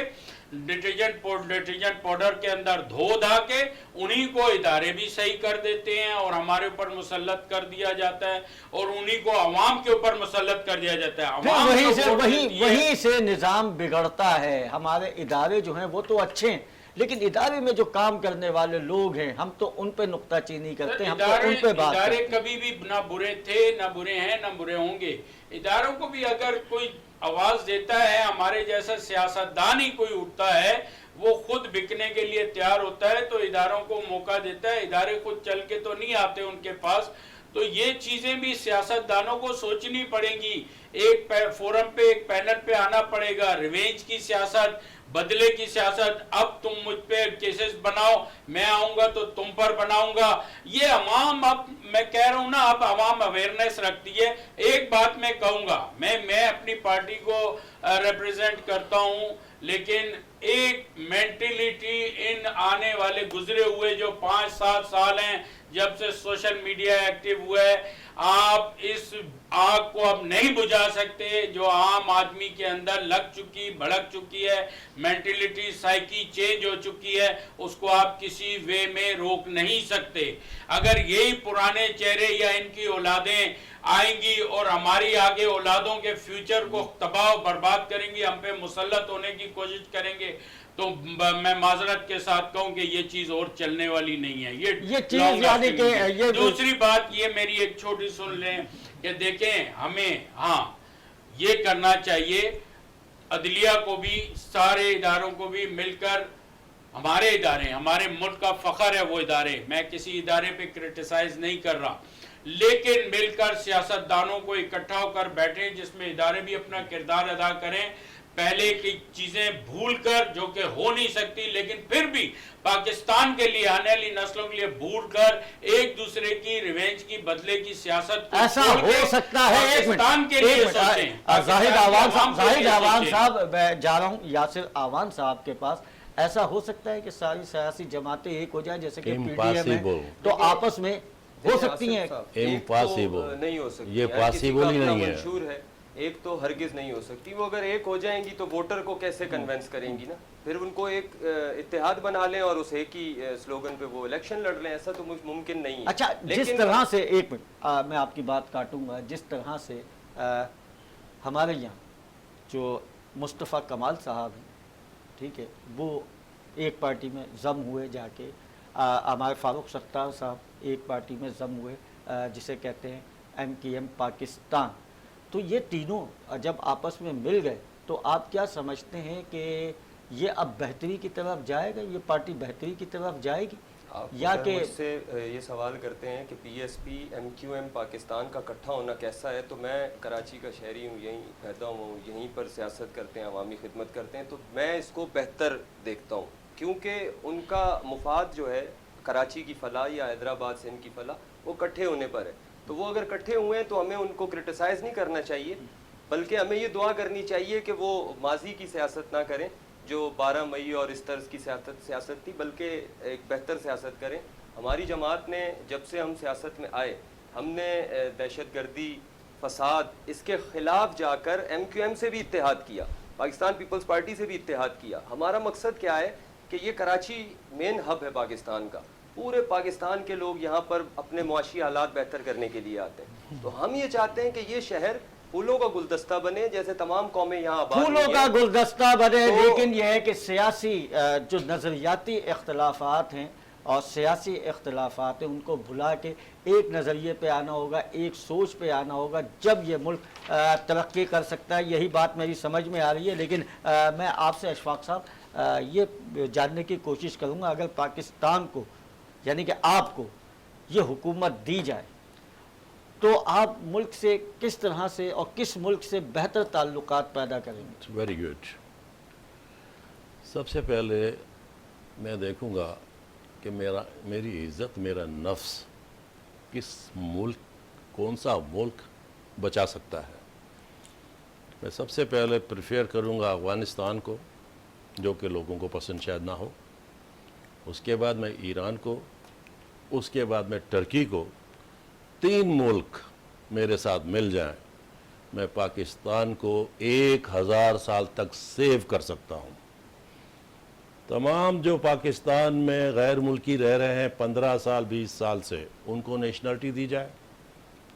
डिटर्जेंट पाउडर के अंदर धो धा के उन्हीं को इदारे भी सही कर देते हैं और हमारे ऊपर मुसल्लत कर दिया जाता है और उन्हीं को अवाम के ऊपर मुसल्लत कर दिया जाता है। अवाम वहीं से निज़ाम बिगड़ता है। हमारे इदारे जो हैं वो तो अच्छे हैं, लेकिन इदारे में जो काम करने वाले लोग हैं हम तो उन पे नुक्ताचीनी करते हैं, हम तो उन पे बात करते हैं। इदारे कभी भी ना बुरे थे, ना बुरे हैं, ना बुरे होंगे। इदारों को भी अगर कोई आवाज देता है, हमारे जैसा सियासतदान ही कोई उठता है, वो खुद बिकने के लिए तैयार होता है तो इदारों को मौका देता है। इदारे खुद चल के तो नहीं आते उनके पास। तो ये चीजें भी सियासतदानों को सोचनी पड़ेगी। एक फोरम पे, एक पैनल पे आना पड़ेगा। रिवेंज की सियासत, बदले की सियासत, अब तुम मुझ पे केसेस बनाओ, मैं आऊंगा तो तुम पर बनाऊंगा। ये अवाम, अब मैं कह रहा हूं ना, अब अवाम अवेयरनेस रखती है। एक बात मैं कहूंगा, मैं अपनी पार्टी को रिप्रेजेंट करता हूं, लेकिन एक मेंटेलिटी इन आने वाले गुजरे हुए जो 5-7 साल हैं जब से सोशल मीडिया एक्टिव हुआ है, आप इस आग को अब नहीं बुझा सकते जो आम आदमी के अंदर लग चुकी, भड़क चुकी है। मेंटेलिटी, साइकी चेंज हो चुकी है, उसको आप किसी वे में रोक नहीं सकते। अगर यही पुराने चेहरे या इनकी औलादें आएंगी और हमारी आगे औलादों के फ्यूचर को तबाह बर्बाद करेंगी, हम पे मुसल्लत होने की कोशिश करेंगे, तो मैं माजरत के साथ कहूं कि ये चीज और चलने वाली नहीं है। ये चीज यानी कि ये दूसरी बात ये मेरी एक छोटी सुन लें कि देखें, हमें ये करना चाहिए, अदलिया को भी, सारे इदारों को भी मिलकर, हमारे इदारे, हमारे मुल्क का फख्र है वो इदारे, मैं किसी इदारे पे क्रिटिसाइज नहीं कर रहा, लेकिन मिलकर सियासतदानों को इकट्ठा होकर बैठे जिसमें इदारे भी अपना किरदार अदा करें, पहले की चीजें भूल कर, जो कि हो नहीं सकती, लेकिन फिर भी पाकिस्तान के लिए, आने वाली नस्लों के लिए भूल कर एक दूसरे की रिवेंज की, बदले की सियासत को ऐसा छोड़ हो के सकता है। एक मिनट, पाकिस्तान के लिए सोचें, जाहिद पाकिस्तान आवान के अवाम साहब, के लिए जाहिद आवान सोचें। साहब, मैं जा रहा हूँ यासिर आवान साहब के पास। ऐसा हो सकता है कि सारी सियासी जमातें एक हो जाए, जैसे कि पीडीएम है, Impossible. तो आपस में हो सकती हैं? Impossible. नहीं हो सकती, ये हर किसी possible का ही अपना नहीं है। मंशूर है, एक तो हरगिज नहीं हो सकती। वो अगर एक हो जाएंगी तो वोटर को कैसे कन्वेंस करेंगी ना, फिर उनको एक इत्तेहाद बना लें और उस एक ही स्लोगन पे वो इलेक्शन लड़ लें, ऐसा तो मुमकिन नहीं है। अच्छा, जिस तरह से, एक मिनट, मैं आपकी बात काटूंगा, जिस तरह से हमारे यहाँ जो मुस्तफ़ा कमाल साहब हैं, ठीक है, वो एक पार्टी में जम हुए जाके, हमारे फारूक सत्तार साहब एक पार्टी में जम हुए, जिसे कहते हैं MKM पाकिस्तान। तो ये तीनों जब आपस में मिल गए, तो आप क्या समझते हैं कि ये अब बेहतरी की तरफ जाएगा, ये पार्टी बेहतरी की तरफ जाएगी, आप या अगर कि मुझसे ये सवाल करते हैं कि PSP MQM पाकिस्तान का इकट्ठा होना कैसा है, तो मैं कराची का शहरी हूँ, यहीं पैदा हुआ हूँ, यहीं पर सियासत करते हैं, अवामी खिदमत करते हैं, तो मैं इसको बेहतर देखता हूँ, क्योंकि उनका मुफाद जो है कराची की फलाह या हैदराबाद सिंध की फलाह, वो इकट्ठे होने पर है। तो वो अगर इकट्ठे हुए हैं तो हमें उनको क्रिटिसाइज़ नहीं करना चाहिए, बल्कि हमें ये दुआ करनी चाहिए कि वो माजी की सियासत ना करें जो 12 मई और इस तर्ज की सियासत थी, बल्कि एक बेहतर सियासत करें। हमारी जमात ने, जब से हम सियासत में आए, हमने दहशतगर्दी, फसाद, इसके ख़िलाफ़ जाकर MQM से भी इत्तेहाद किया, पाकिस्तान पीपल्स पार्टी से भी इत्तेहाद किया। हमारा मकसद क्या है कि ये कराची मेन हब है पाकिस्तान का, पूरे पाकिस्तान के लोग यहाँ पर अपने मुआशी हालात बेहतर करने के लिए आते हैं, तो हम ये चाहते हैं कि ये शहर फूलों का गुलदस्ता बने, जैसे तमाम कौमें यहाँ आबाद फूलों हुई का हैं। गुलदस्ता बने, तो- लेकिन यह है कि सियासी जो नज़रियाती इख्तलाफात हैं और सियासी इख्तलाफात हैं, उनको भुला के एक नज़रिए पे आना होगा, एक सोच पे आना होगा, जब ये मुल्क तरक्की कर सकता है। यही बात मेरी समझ में आ रही है। लेकिन मैं आपसे अशफाक साहब ये जानने की कोशिश करूँगा, अगर पाकिस्तान को, यानी कि आपको ये हुकूमत दी जाए, तो आप मुल्क से किस तरह से और किस मुल्क से बेहतर ताल्लुकात पैदा करेंगे? Very good. सबसे पहले मैं देखूंगा कि मेरी इज़्ज़त, मेरा नफ्स किस मुल्क, कौन सा मुल्क बचा सकता है। मैं सबसे पहले प्रेफर करूंगा अफ़गानिस्तान को, जो कि लोगों को पसंद शायद ना हो। उसके बाद मैं ईरान को, उसके बाद मैं टर्की को। 3 मुल्क मेरे साथ मिल जाएं, मैं पाकिस्तान को 1000 साल तक सेव कर सकता हूं। तमाम जो पाकिस्तान में गैर मुल्की रह रहे हैं 15 साल 20 साल से, उनको नेशनलिटी दी जाए,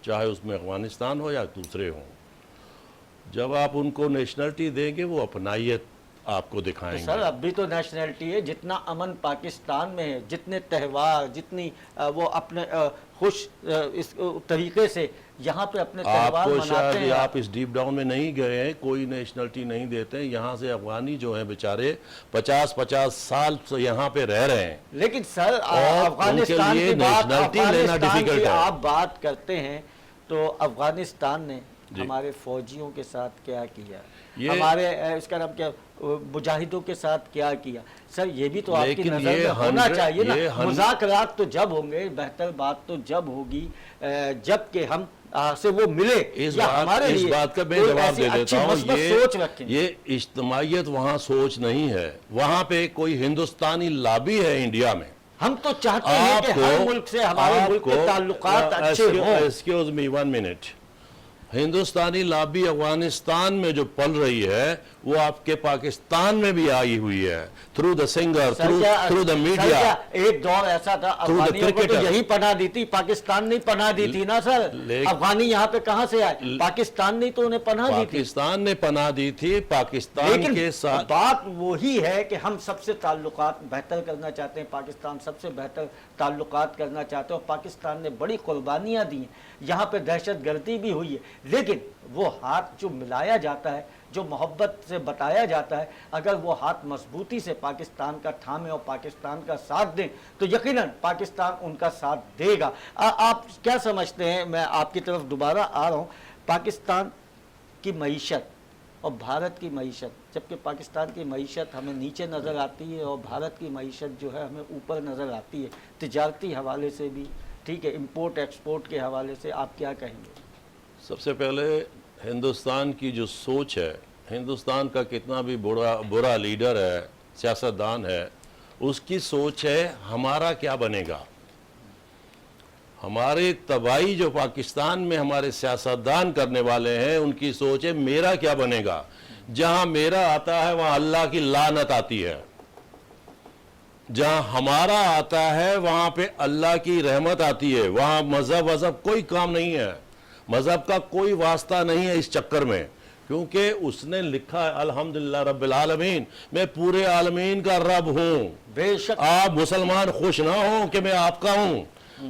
चाहे उसमें अफ़गानिस्तान हो या दूसरे हों। जब आप उनको नेशनलिटी देंगे, वो अपनाइयत आपको तो दिखाएंगे। सर, अब भी तो नेशनलिटी है, जितना अमन पाकिस्तान में है, जितने त्यौहार, जितनी वो अपने खुश इस तरीके से यहाँ पे अपने त्यौहार आपको मनाते शायद हैं। आप इस डीप डाउन में नहीं गए हैं, कोई नेशनलिटी नहीं देते हैं। यहाँ से अफगानी जो हैं बेचारे 50-50 साल से यहाँ पे रह रहे हैं। लेकिन सर, और अफगानिस्तान उनके लिए की बात, नेशनलिटी लेना अफगानिस्तान की difficult है। आप बात करते हैं, तो अफगानिस्तान ने हमारे फौजियों के साथ क्या किया, हमारे इसका नाम क्या, मुजाहिदों के साथ क्या किया। सर, ये भी तो आपकी लेकिन नजर ये में होना 100 चाहिए ना। ये 100 मुज़ाकरात तो जब होंगे, बेहतर बात तो जब होगी जब कि हम से वो मिले, इस या हमारे इस लिए बात का मैं कोई जवाब ऐसी दे अच्छी देता हूँ। मस्बत सोच रखें। ये इज्तिमाइयत वहाँ सोच नहीं है, वहाँ पे कोई हिंदुस्तानी लॉबी है इंडिया में। हम तो चाहते हैं कि हर मुल्क से हमारे मुल्क के ताल्लुकात अच्छे हों। Excuse me 1 minute. हिंदुस्तानी लॉबी अफगानिस्तान में जो पल रही है, वो आपके पाकिस्तान में भी आई हुई है, through the singer, through the media. एक दौर ऐसा था, अफगानियों को तो यही पनाह दी थी, पाकिस्तान नहीं पनाह दी थी ना सर। अफगानी यहाँ पे कहाँ से आए? पाकिस्तान नहीं तो उन्हें पनाह दी थी। पाकिस्तान ने पनाह दी थी, पाकिस्तान के साथ। बात वही है कि हम सबसे ताल्लुकात बेहतर करना चाहते हैं, पाकिस्तान सबसे बेहतर ताल्लुकात करना चाहते हैं, और पाकिस्तान ने बड़ी कुर्बानियाँ दी हैं, यहाँ पे दहशतगर्दी भी हुई है, लेकिन वो हाथ जो मिलाया जाता है, जो मोहब्बत से बताया जाता है, अगर वो हाथ मजबूती से पाकिस्तान का थामे और पाकिस्तान का साथ दें, तो यकीनन पाकिस्तान उनका साथ देगा। आप क्या समझते हैं? मैं आपकी तरफ दोबारा आ रहा हूँ। पाकिस्तान की मईशत اور بھارت کی معیشت، جبکہ پاکستان کی معیشت ہمیں نیچے نظر آتی ہے اور بھارت کی معیشت جو ہے ہمیں اوپر نظر آتی ہے، تجارتی حوالے سے بھی، ٹھیک ہے، امپورٹ ایکسپورٹ کے حوالے سے آپ کیا کہیں گے؟ سب سے پہلے ہندوستان کی جو سوچ ہے، ہندوستان کا کتنا بھی برا لیڈر ہے، سیاستدان ہے، اس کی سوچ ہے ہمارا کیا بنے گا. ہمارے تباہی جو پاکستان میں ہمارے سیاستدان کرنے والے ہیں، ان کی سوچ ہے میرا کیا بنے گا. جہاں میرا آتا ہے وہاں اللہ کی لعنت آتی ہے، جہاں ہمارا آتا ہے وہاں پہ اللہ کی رحمت آتی ہے. وہاں مذہب کوئی کام نہیں ہے، مذہب کا کوئی واسطہ نہیں ہے اس چکر میں، کیونکہ اس نے لکھا ہے الحمدللہ رب العالمین، میں پورے عالمین کا رب ہوں. بے شک. آپ مسلمان خوش نہ ہوں کہ میں آپ کا ہوں.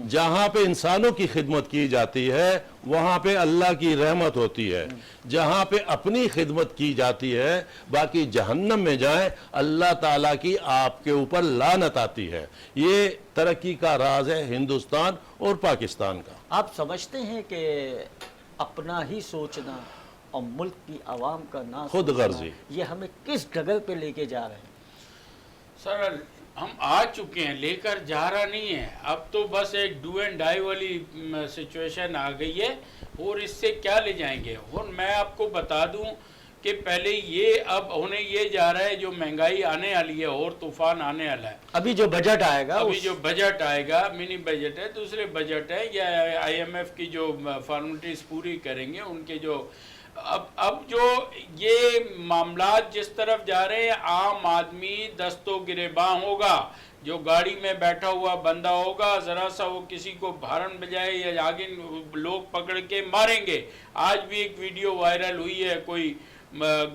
جہاں پہ انسانوں کی خدمت کی جاتی ہے وہاں پہ اللہ کی رحمت ہوتی ہے. جہاں پہ اپنی خدمت کی جاتی ہے باقی جہنم میں جائیں، اللہ تعالیٰ کی آپ کے اوپر لعنت آتی ہے. یہ ترقی کا راز ہے ہندوستان اور پاکستان کا. آپ سمجھتے ہیں کہ اپنا ہی سوچنا اور ملک کی عوام کا نہ خود سوچنا، غرضی، یہ ہمیں کس ڈگر پہ لے کے جا رہے ہیں؟ سر ہم آ چکے ہیں، لے کر جا رہا نہیں ہے. اب تو بس ایک ڈو اینڈ ڈائی والی سچویشن آ گئی ہے، اور اس سے کیا لے جائیں گے. اور میں آپ کو بتا دوں کہ پہلے یہ اب ہونے یہ جا رہا ہے، جو مہنگائی آنے والی ہے اور طوفان آنے والا ہے. ابھی جو بجٹ آئے گا، ابھی جو بجٹ آئے گا، منی بجٹ ہے، دوسرے بجٹ ہے، یا آئی ایم ایف کی جو فارمیلٹیز پوری کریں گے ان کے جو اب جو یہ معاملات جس طرف جا رہے ہیں، عام آدمی دست و گریباں ہوگا. جو گاڑی میں بیٹھا ہوا بندہ ہوگا، ذرا سا وہ کسی کو بھارن بجائے یا آگے لوگ پکڑ کے ماریں گے. آج بھی ایک ویڈیو وائرل ہوئی ہے، کوئی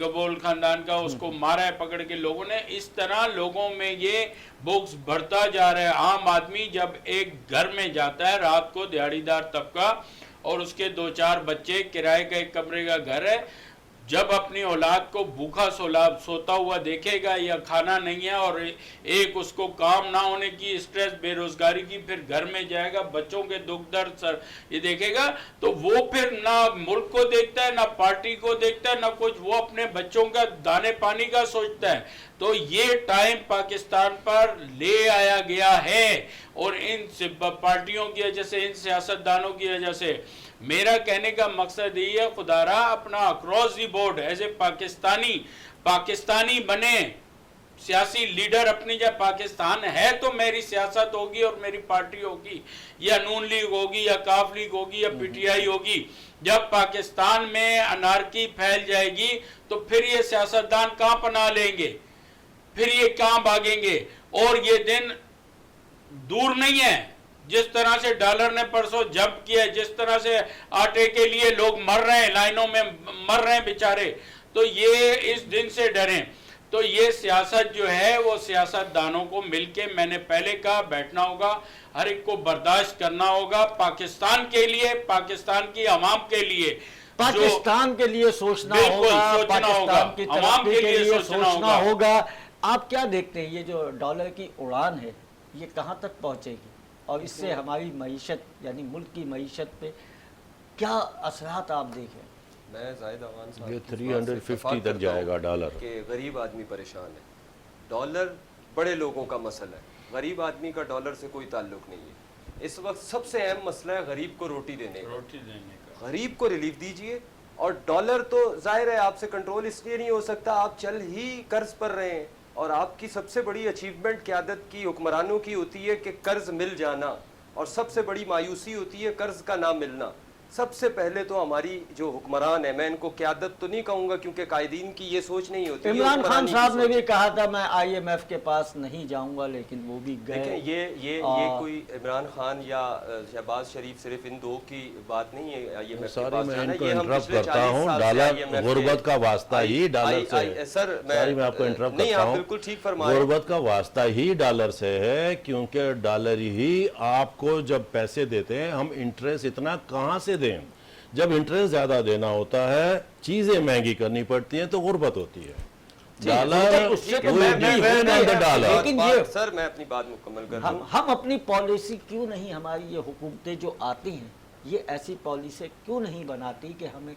گبول خاندان کا، اس کو مارا ہے پکڑ کے لوگوں نے. اس طرح لوگوں میں یہ بغض بڑھتا جا رہا ہے. عام آدمی جب ایک گھر میں جاتا ہے رات کو، دیہڑی دار طبقہ، اور اس کے 2-4 بچے، کرائے کا ایک کمرے کا گھر ہے، جب اپنی اولاد کو بھوکا سوتا ہوا دیکھے گا یا کھانا نہیں ہے اور ایک اس کو کام نہ ہونے کی اسٹریس، بے روزگاری کی، پھر گھر میں جائے گا، بچوں کے دکھ درد سر یہ دیکھے گا، تو وہ پھر نہ ملک کو دیکھتا ہے، نہ پارٹی کو دیکھتا ہے، نہ کچھ، وہ اپنے بچوں کا دانے پانی کا سوچتا ہے. تو یہ ٹائم پاکستان پر لے آیا گیا ہے، اور ان پارٹیوں کی وجہ سے، ان سیاستدانوں کی وجہ سے. میرا کہنے کا مقصد یہ ہے، خدا را اپنا across the board as a Pakistani بنے، سیاسی لیڈر اپنی. جب پاکستان ہے تو میری سیاست ہوگی اور میری پارٹی ہوگی، یا نون لیگ ہوگی، یا کاف لیگ ہوگی، یا پی ٹی آئی ہوگی. جب پاکستان میں انارکی پھیل جائے گی تو پھر یہ سیاستدان کہاں پناہ لیں گے، پھر یہ کہاں بھاگیں گے. اور یہ دن دور نہیں ہے. جس طرح سے ڈالر نے پرسوں جب کیا، جس طرح سے آٹے کے لیے لوگ مر رہے ہیں، لائنوں میں مر رہے ہیں بیچارے، تو یہ اس دن سے ڈریں. تو یہ سیاست جو ہے وہ سیاست دانوں کو مل کے، میں نے پہلے کہا، بیٹھنا ہوگا، ہر ایک کو برداشت کرنا ہوگا، پاکستان کے لیے، پاکستان کی عوام کے لیے، پاکستان کے لیے سوچنا ہوگا، پاکستان کی ترقی کے لیے سوچنا ہوگا. آپ کیا دیکھتے ہیں یہ جو ڈالر کی اڑان ہے یہ کہاں تک پہنچے گی، اور اس سے ہماری معیشت یعنی ملک کی معیشت پہ کیا اثرات آپ دیکھیں؟ میں زاہد امان صاحب یہ کی بات سے 350 اتفاق تک کرتا جائے ہوں گا ڈالر. کہ غریب آدمی پریشان ہے. ڈالر بڑے لوگوں کا مسئلہ ہے، غریب آدمی کا ڈالر سے کوئی تعلق نہیں ہے. اس وقت سب سے اہم مسئلہ ہے غریب کو روٹی دینے کا. غریب کو ریلیف دیجئے. اور ڈالر تو ظاہر ہے آپ سے کنٹرول اس لیے نہیں ہو سکتا، آپ چل ہی قرض پر رہے ہیں. اور آپ کی سب سے بڑی اچیومنٹ قیادت کی، حکمرانوں کی ہوتی ہے کہ قرض مل جانا، اور سب سے بڑی مایوسی ہوتی ہے قرض کا نہ ملنا. سب سے پہلے تو ہماری جو حکمران ہے، میں ان کو قیادت تو نہیں کہوں گا کیونکہ قائدین کی یہ سوچ نہیں ہوتی. عمران خان صاحب نے بھی کہا تھا میں آئی ایم ایف کے پاس نہیں جاؤں گا، لیکن وہ بھی گئے. دیکھیں یہ کوئی عمران خان یا شہباز شریف صرف ان دو کی بات نہیں ہے آئی ایم ایف کے پاس جانا. یہ ہم پچھلے 40 سال سے آئی ایم ایف غربت کا واسطہ ہی ڈالر سے ہے. سر میں آپ کو انٹرپٹ نہیں، کرتا آپ ہوں. بالکل ٹھیک فرمائیں. غربت کا واسطہ ہی ڈالر سے ہے، کیونکہ ڈالر ہی آپ کو جب پیسے دیتے ہیں، ہم انٹریسٹ اتنا کہاں سے دیں؟ جب انٹریسٹ زیادہ دینا ہوتا ہے، چیزیں مہنگی کرنی پڑتی ہیں تو غربت ہوتی ہے. ڈالر لیکن یہ سر میں اپنی بات مکمل کر دوں. ہم اپنی پالیسی کیوں نہیں، ہماری یہ حکومتیں جو آتی ہیں یہ ایسی پالیسی کیوں نہیں بناتی کہ ہمیں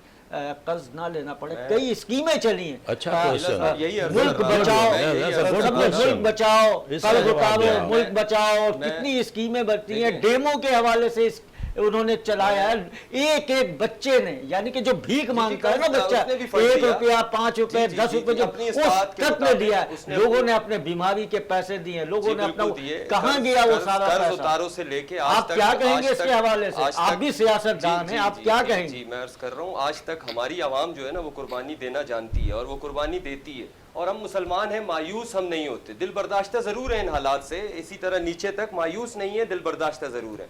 قرض نہ لینا پڑے؟ کئی اسکیمیں چلی ہیں، اچھا کوشچن، یہی عرض ملک کر رہا ہوں، بچاؤ، میں یہی عرض سب کر نے رہا ہوں۔ ملک بچاؤ، اس کا قرض جواب اتارو، دیا۔ ملک بچاؤ، میں- کتنی اسکیمیں بنتی ہیں، دیکھیں، ڈیمو کے حوالے سے انہوں نے چلایا ہے۔ ایک ایک بچے نے، یعنی کہ جو بھیک مانگتا ہے نا بچہ، اس نے بھی فنڈ 1 دیا۔ روپیہ 5 روپے جی، 10 جی، روپے جی، جو اپنی اس استطاعت کے تک نے مطابق دیا ہے، اس نے لوگوں اپنی- نے اپنے بیماری کے پیسے دیے، لوگوں نے اپنا، بالکل دیے۔ کہاں گیا وہ قرض- سارا قرض پیسہ؟ اتارو سے لے کے آج آپ تک، کیا کہیں آج گے اس تک- کے حوالے سے؟ آج آپ تک- بھی سیاست دان ہیں، آپ کیا کہیں گے؟ جی میں عرض کر رہا ہوں، آج تک ہماری عوام جو ہے نا وہ قربانی دینا جانتی ہے اور وہ قربانی دیتی ہے، اور ہم مسلمان ہیں، مایوس ہم نہیں ہوتے، دل برداشتہ ضرور ہیں ان حالات سے، اسی طرح نیچے تک مایوس نہیں ہے، دل برداشتہ ضرور ہے۔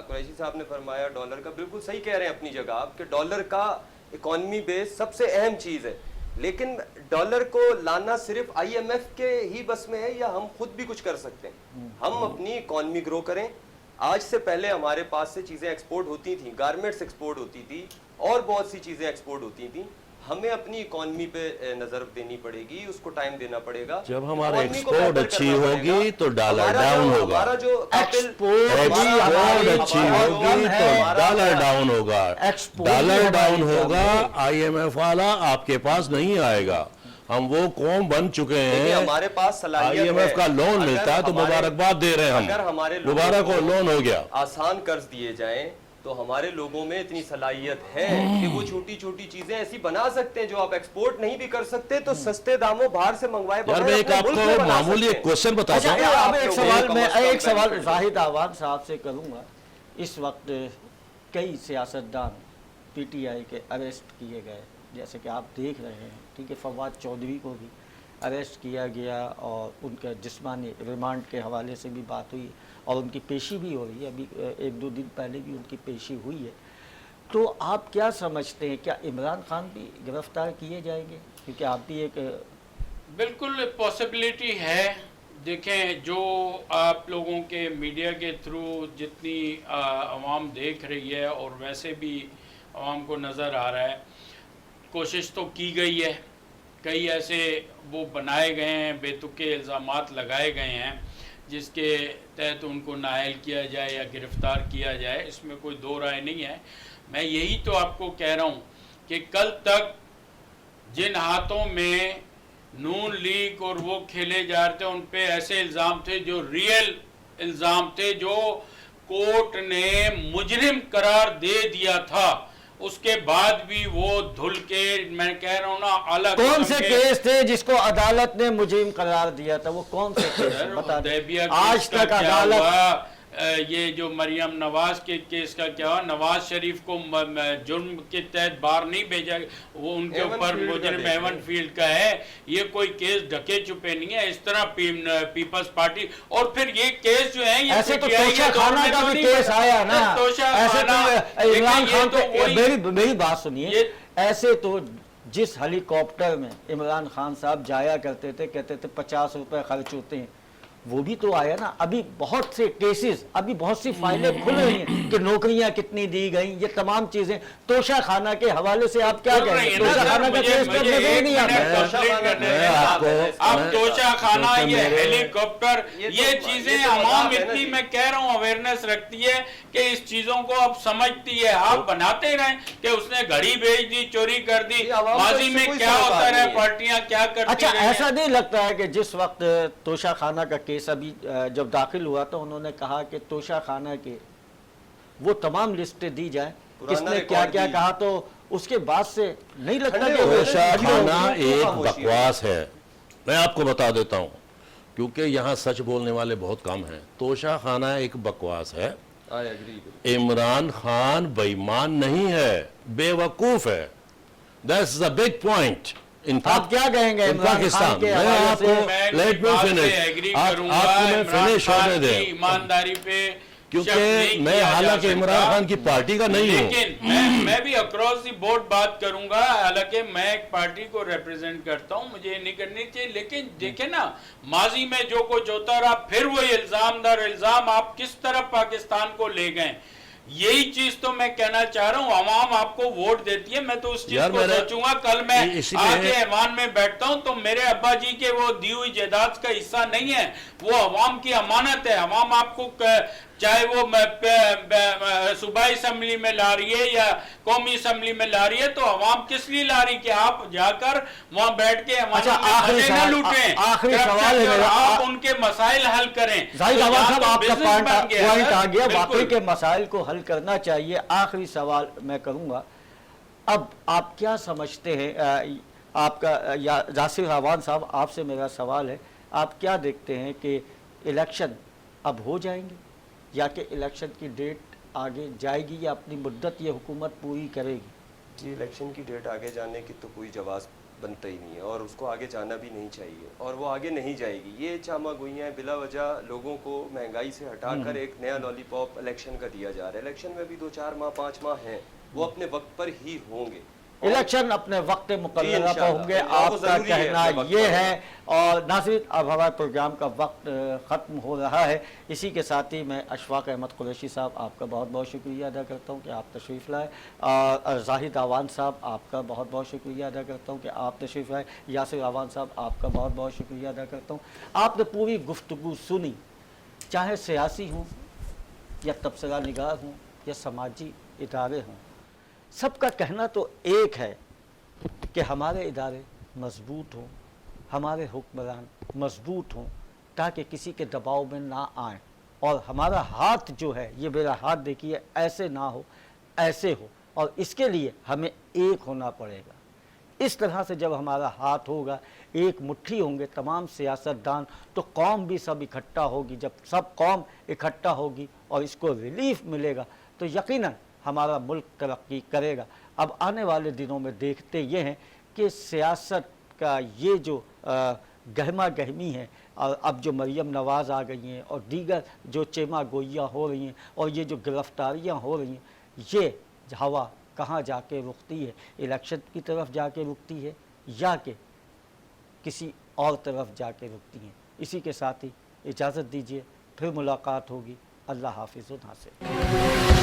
قریشی صاحب نے فرمایا ڈالر کا، بالکل صحیح کہہ رہے ہیں اپنی جگہ آپ، کہ ڈالر کا اکانومی بیس سب سے اہم چیز ہے، لیکن ڈالر کو لانا صرف آئی ایم ایف کے ہی بس میں ہے یا ہم خود بھی کچھ کر سکتے ہیں؟ ہم اپنی اکانومی گرو کریں۔ آج سے پہلے ہمارے پاس سے چیزیں ایکسپورٹ ہوتی تھیں، گارمنٹس ایکسپورٹ ہوتی تھی اور بہت سی چیزیں ایکسپورٹ ہوتی تھیں، ہمیں اپنی اکانومی پہ نظر دینی پڑے گی، اس کو ٹائم دینا پڑے گا۔ جب ہمارا اکانومی کو ایکسپورٹ بہتر اچھی کرنا پڑے گا۔ ہوگی تو ڈالر ہمارا ڈاؤن جو- ہوگا، ہمارا جو قابل- ایکسپورٹ ایکسپورٹ اچھی ہوگی تو ڈالر ڈاؤن ہوگا، ایکسپورٹ بھی ڈالر ڈاؤن ہماری ہوگا، چاہیے۔ آئی ایم ایف والا آپ کے پاس نہیں آئے گا۔ ہم وہ قوم بن چکے دیکھیں، ہیں، ہمارے پاس صلاحیت آئی ایم ایف کا لون اگر ملتا ہے تو ہمارے- مبارکباد دے رہے ہیں اگر ہم، ہمارے لوگوں مبارک ہو، لون ہو گیا۔ آسان قرض دیے جائیں تو ہمارے لوگوں میں اتنی صلاحیت ہے کہ وہ چھوٹی چھوٹی چیزیں ایسی بنا سکتے ہیں جو آپ ایکسپورٹ نہیں بھی کر سکتے تو سستے داموں باہر سے منگوائے یار بغیر میں ایک اپنے آپ ملک کو میں بنا معمولی سکتے ایک ہیں۔ کوشچن بتاتا اچھا، ہوں۔ اب آپ ایک لوگوں سوال کو میں کم از کم ایک سوال benefit زاہد آوان صاحب سے کروں گا۔ اس وقت کئی سیاستدان پی ٹی آئی کے اریسٹ کیے گئے، جیسے کہ آپ دیکھ رہے ہیں، ٹھیک ہے، فواد چودھری کو بھی اریسٹ کیا گیا اور ان کا جسمانی ریمانڈ کے حوالے سے بھی بات ہوئی اور ان کی پیشی بھی ہو رہی ہے، ابھی 1-2 دن پہلے بھی ان کی پیشی ہوئی ہے۔ تو آپ کیا سمجھتے ہیں، کیا عمران خان بھی گرفتار کیے جائیں گے؟ کیونکہ آپ بھی ایک بالکل پاسبلٹی ہے۔ دیکھیں، جو آپ لوگوں کے میڈیا کے تھرو جتنی عوام دیکھ رہی ہے اور ویسے بھی عوام کو نظر آ رہا ہے، کوشش تو کی گئی ہے، کئی ایسے وہ بنائے گئے ہیں، بے تکے الزامات لگائے گئے ہیں جس کے تحت ان کو نااہل کیا جائے یا گرفتار کیا جائے، اس میں کوئی دو رائے نہیں ہے۔ میں یہی تو آپ کو کہہ رہا ہوں کہ کل تک جن ہاتھوں میں نون لیگ اور وہ کھیلے جا رہے تھے، ان پہ ایسے الزام تھے جو ریئل الزام تھے، جو کورٹ نے مجرم قرار دے دیا تھا، اس کے بعد بھی وہ دھل کے، میں کہہ رہا ہوں نا، الگ کون سے کیس تھے جس کو عدالت نے مجرم قرار دیا تھا؟ وہ کون سے کیس ہیں بتا دیں۔ آج تک عدالت یہ جو مریم نواز کے کیس کا کیا ہوا، نواز شریف کو جرم کے تحت باہر نہیں بھیجا، وہ ان کے اوپر مجرم ایون فیلڈ کا ہے، یہ کوئی کیس ڈھکے چھپے نہیں ہے۔ اس طرح پیپلز پارٹی، اور پھر یہ کیس جو ہیں، ایسے تو توشہ خانہ کا بھی کیس آیا نا، ایسے تو عمران خان پہ، میری بات سنیے، ایسے تو جس ہیلی کاپٹر میں عمران خان صاحب جایا کرتے تھے، کہتے تھے 50 روپے خرچ ہوتے ہیں، وہ بھی تو آیا نا۔ ابھی بہت سے کیسز، ابھی بہت سی فائلیں کھل رہی ہیں کہ نوکریاں کتنی دی گئیں، یہ تمام چیزیں توشہ خانہ کے حوالے سے آپ کیا کہیں گے؟ توشہ خانہ کا کیس کب نظر نہیں آتا؟ اب توشہ خانہ، یہ ہیلی کاپٹر، یہ چیزیں عوام اتنی، میں کہہ رہا ہوں، اویئرنیس رکھتی ہے کہ اس چیزوں کو اب سمجھتی ہے۔ آپ بناتے رہیں کہ اس نے گھڑی بھیج دی، چوری کر دی، ماضی میں کیا ہوتا رہا، پارٹیاں کیا کرتی اچھا، رہی ہیں۔ ایسا نہیں لگتا ہے کہ جس وقت توشہ خانہ کا کیس ابھی جب داخل ہوا تو انہوں نے کہا کہ توشہ خانہ کے وہ تمام لسٹیں دی جائیں، کس نے کیا کیا کہا، تو اس کے بعد سے نہیں لگتا کہ توشہ خانہ ایک بکواس ہے۔ میں آپ کو بتا دیتا ہوں، کیونکہ یہاں سچ بولنے والے بہت کم ہیں۔ توشہ خانہ ایک بکواس ہے۔ عمران خان بے ایمان نہیں ہے، بے وقوف ہے۔ That's the big point. آپ کیا کہیں گے عمران خان کے حوالے سے؟ لیٹ می فنش، آپ کو میں فنش ہونے دیں، ایمانداری پہ، کیونکہ میں حالانکہ عمران خان کی پارٹی کا نہیں ہوں، لیکن میں بھی اکراس دی بورڈ بات کروں گا، حالانکہ میں ایک پارٹی کو ریپریزنٹ کرتا ہوں، مجھے یہ نہیں کرنی چاہیے، لیکن دیکھیں نا، ماضی میں جو کچھ ہوتا رہا، پھر وہی الزام در الزام آپ کس طرف پاکستان کو لے گئے۔ یہی چیز تو میں کہنا چاہ رہا ہوں، عوام آپ کو ووٹ دیتی ہے، میں تو اس چیز کو سوچوں گا، کل میں آگے ایوان میں بیٹھتا ہوں تو میرے ابا جی کے وہ دی ہوئی جائیداد کا حصہ نہیں ہے، وہ عوام کی امانت ہے، عوام آپ کو चाहे वो सूबाई असम्बली में ला रही है या कौमी असम्बली में ला रही है, तो अवाम किस लिए ला रही कि आप जाकर वहां बैठ के अच्छा, आखिरी मजे न सवाल- लूटें, आखिरी करप्शन सवाल है और मेरा। आप उनके मसाइल हल करें। जाहिद तो अवान यहाँ साहब, तो आपका business पॉइंट बन गया है। आ गया, बिल्कुल। वाकई के मसाइल को हल करना चाहिए। आखिरी सवाल मैं करूंगा, अब आप क्या समझते हैं, आपका जासिर अवान साहब, आपसे मेरा सवाल है, आप क्या देखते हैं कि इलेक्शन अब हो जाएंगे या कि इलेक्शन की डेट आगे जाएगी या अपनी मुद्दत ये हुकूमत पूरी करेगी? जी, इलेक्शन की डेट आगे जाने की तो कोई जवाब बनता ही नहीं है और उसको आगे जाना भी नहीं चाहिए और वो आगे नहीं जाएगी। ये चामागोइयाँ बिला वजह लोगों को महंगाई से हटाकर एक नया लॉलीपॉप इलेक्शन का दिया जा रहा है। इलेक्शन में भी 2-4 माह 5 माह हैं, वो अपने वक्त पर ही होंगे। इलेक्शन अपने वक्त मुकर्ररा पर इंशाअल्लाह। होंगे, वो आपका ज़रूरी है कहना अपने वक्त ये पर है। और नाज़रीन, अब हमारे प्रोग्राम का वक्त ख़त्म हो रहा है। इसी के साथ ही मैं अशफाक अहमद कुरैशी साहब, आपका बहुत बहुत शुक्रिया अदा करता हूँ कि आप तशरीफ़ लाए। और जाहिद अवान साहब, आपका बहुत बहुत शुक्रिया अदा करता हूँ कि आप तशरीफ़ लाए। यासिर अवान साहब, आपका बहुत बहुत शुक्रिया अदा करता हूँ। आपने पूरी गुफ्तगू सुनी, चाहे सियासी हों या तबसरा निगार हों या समाजी इदारे हों, सबका कहना तो एक है कि हमारे इदारे मजबूत हों, हमारे हुक्मरान मजबूत हों, ताकि किसी के दबाव में ना आएं, और हमारा हाथ जो है, ये मेरा हाथ देखिए, ऐसे ना हो, ऐसे हो, और इसके लिए हमें एक होना पड़ेगा। इस तरह से जब हमारा हाथ होगा, एक मुट्ठी होंगे तमाम सियासतदान, तो कौम भी सब इकट्ठा होगी। जब सब कौम इकट्ठा होगी और इसको रिलीफ मिलेगा, तो यकीनन हमारा मुल्क तरक्की करेगा। अब आने वाले दिनों में देखते ये हैं कि सियासत का ये जो गहमा गहमी है, और अब जो मरियम नवाज़ आ गई हैं और दीगर जो चेमा गोइयाँ हो रही हैं और ये जो गिरफ्तारियाँ हो रही हैं, ये हवा कहाँ जाके रुकती है? इलेक्शन की तरफ जाके रुकती है या कि किसी और तरफ जाके रुकती हैं? इसी के साथ ही इजाज़त दीजिए, फिर मुलाकात होगी। अल्लाह हाफिज़।